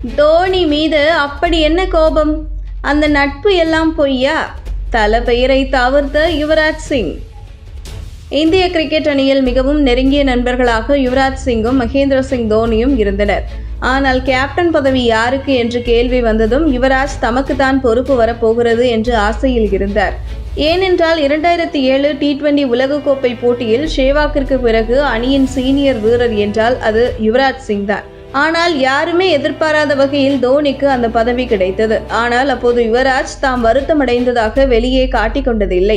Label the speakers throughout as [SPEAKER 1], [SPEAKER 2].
[SPEAKER 1] தோனி மீது அப்படி என்ன கோபம்? அந்த நட்பு எல்லாம் பொய்யா? தல பெயரை தவிர்த்த யுவராஜ் சிங். இந்திய கிரிக்கெட் அணியில் மிகவும் நெருங்கிய நண்பர்களாக யுவராஜ் சிங்கும் மகேந்திர சிங் தோனியும் இருந்தனர். ஆனால் கேப்டன் பதவி யாருக்கு என்று கேள்வி வந்ததும் யுவராஜ் தமக்குத்தான் பொறுப்பு வரப்போகிறது என்று ஆசையில் இருந்தார். ஏனென்றால் 2007 T20 உலகக்கோப்பை போட்டியில் சேவாக்கிற்கு பிறகு அணியின் சீனியர் வீரர் என்றால் அது யுவராஜ் சிங் தான். ஆனால் யாருமே எதிர்பாராத வகையில் தோனிக்கு அந்த பதவி கிடைத்தது. ஆனால் அப்போது யுவராஜ் தாம் வருத்தமடைந்ததாக வெளியே காட்டிக் கொண்டதில்லை.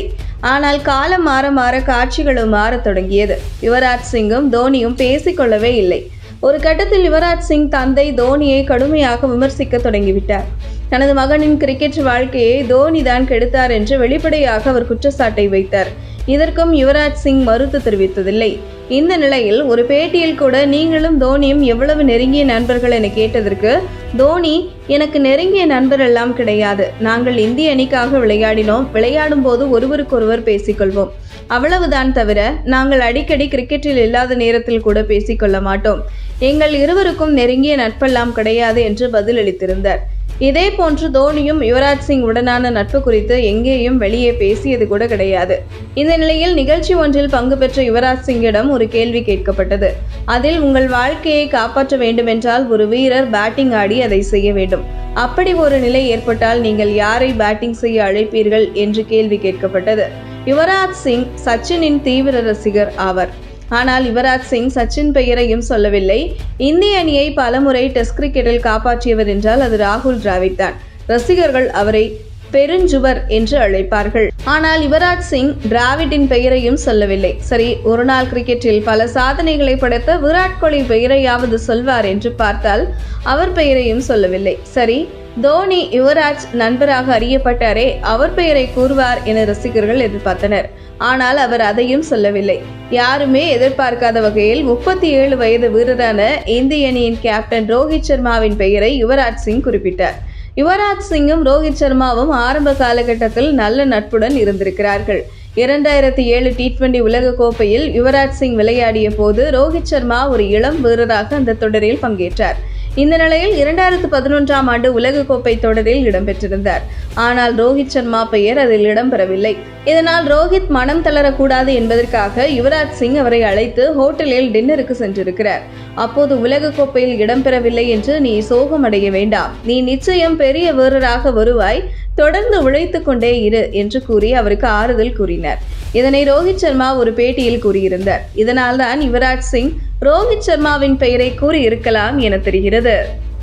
[SPEAKER 1] ஆனால் காலம் மாற மாற காட்சிகளும் மாறத் தொடங்கியது. யுவராஜ் சிங்கும் தோனியும் பேசிக்கொள்ளவே இல்லை. ஒரு கட்டத்தில் யுவராஜ் சிங் தந்தை தோனியை கடுமையாக விமர்சிக்க தொடங்கிவிட்டார். தனது மகனின் கிரிக்கெட் வாழ்க்கையை தோனி தான் கெடுத்தார் என்று வெளிப்படையாக அவர் குற்றச்சாட்டை வைத்தார். இதற்கும் யுவராஜ் சிங் மறுத்து தெரிவித்ததில்லை. இந்த நிலையில் ஒரு பேட்டியில் கூட நீங்களும் தோனியும் எவ்வளவு நெருங்கிய நண்பர்கள் என கேட்டதற்கு தோனி, எனக்கு நெருங்கிய நண்பர் எல்லாம் கிடையாது. நாங்கள் இந்திய அணிக்காக விளையாடினோம். விளையாடும் போது ஒருவருக்கொருவர் பேசிக்கொள்வோம். அவ்வளவுதான் தவிர நாங்கள் அடிக்கடி கிரிக்கெட்டில் இல்லாத நேரத்தில் கூட பேசிக்கொள்ள மாட்டோம். எங்கள் இருவருக்கும் நெருங்கிய நட்பெல்லாம் கிடையாது என்று பதிலளித்திருந்தார். இதே போன்று தோனியும் யுவராஜ் சிங் உடனான நட்பு குறித்து எங்கேயும் வெளியே பேசியது கூட கிடையாது. இந்த நிலையில் நிகழ்ச்சி ஒன்றில் பங்கு பெற்ற யுவராஜ் சிங்கிடம் ஒரு கேள்வி கேட்கப்பட்டது. அதில் உங்கள் வாழ்க்கையை காப்பாற்ற வேண்டுமென்றால் ஒரு வீரர் பேட்டிங் ஆடி அதை செய்ய வேண்டும். அப்படி ஒரு நிலை ஏற்பட்டால் நீங்கள் யாரை பேட்டிங் செய்ய அழைப்பீர்கள் என்று கேள்வி கேட்கப்பட்டது. யுவராஜ் சிங் சச்சினின் தீவிர ரசிகர் ஆவர். ஆனால் யுவராஜ் சிங் சச்சின் பெயரையும் சொல்லவில்லை. இந்திய அணியை பலமுறை டெஸ்ட் கிரிக்கெட்டில் காப்பாற்றியவர் என்றால் அது ராகுல் டிராவிட் தான். ரசிகர்கள் அவரை பெருஞ்சுவர் என்று அழைப்பார்கள். ஆனால் யுவராஜ் சிங் டிராவிட்டின் பெயரையும் சொல்லவில்லை. சரி, ஒருநாள் கிரிக்கெட்டில் பல சாதனைகளை படைத்த விராட் கோலி பெயரையாவது சொல்வார் என்று பார்த்தால் அவர் பெயரையும் சொல்லவில்லை. சரி, தோனி யுவராஜ் நண்பராக அறியப்பட்டாரே, அவர் பெயரை கூறுவார் என ரசிகர்கள் எதிர்பார்த்தனர். ஆனால் அவர் அதையும் சொல்லவில்லை. யாருமே எதிர்பார்க்காத வகையில் 37 வயது வீரரான இந்திய அணியின் கேப்டன் ரோஹித் சர்மாவின் பெயரை யுவராஜ் சிங் குறிப்பிட்டார். யுவராஜ் சிங்கும் ரோஹித் சர்மாவும் ஆரம்ப காலகட்டத்தில் நல்ல நட்புடன் இருந்திருக்கிறார்கள். 2007 T20 உலக கோப்பையில் யுவராஜ் சிங் விளையாடிய போது ரோஹித் சர்மா ஒரு இளம் வீரராக அந்த தொடரில் பங்கேற்றார். இந்த நிலையில் 2011ஆம் ஆண்டு உலகக்கோப்பை தொடரில் இடம்பெற்றிருந்தார். ஆனால் ரோஹித் சர்மா பெயர் அதில் இடம்பெறவில்லை. இதனால் ரோஹித் மனம் தளரக்கூடாது என்பதற்காக யுவராஜ் சிங் அவரை அழைத்து ஹோட்டலில் டின்னருக்கு சென்றிருக்கிறார். அப்போது உலகக்கோப்பையில் இடம்பெறவில்லை என்று நீ சோகமடைய வேண்டாம், நீ நிச்சயம் பெரிய வீரராக வருவாய், தொடர்ந்து உழைத்துக் கொண்டே இரு என்று கூறி அவருக்கு ஆறுதல் கூறினார். இதனை ரோஹித் சர்மா ஒரு பேட்டியில் கூறியிருந்தார். இதனால்தான் யுவராஜ் சிங் ரோஹித் சர்மாவின் பெயரை கூறியிருக்கலாம் என தெரிகிறது.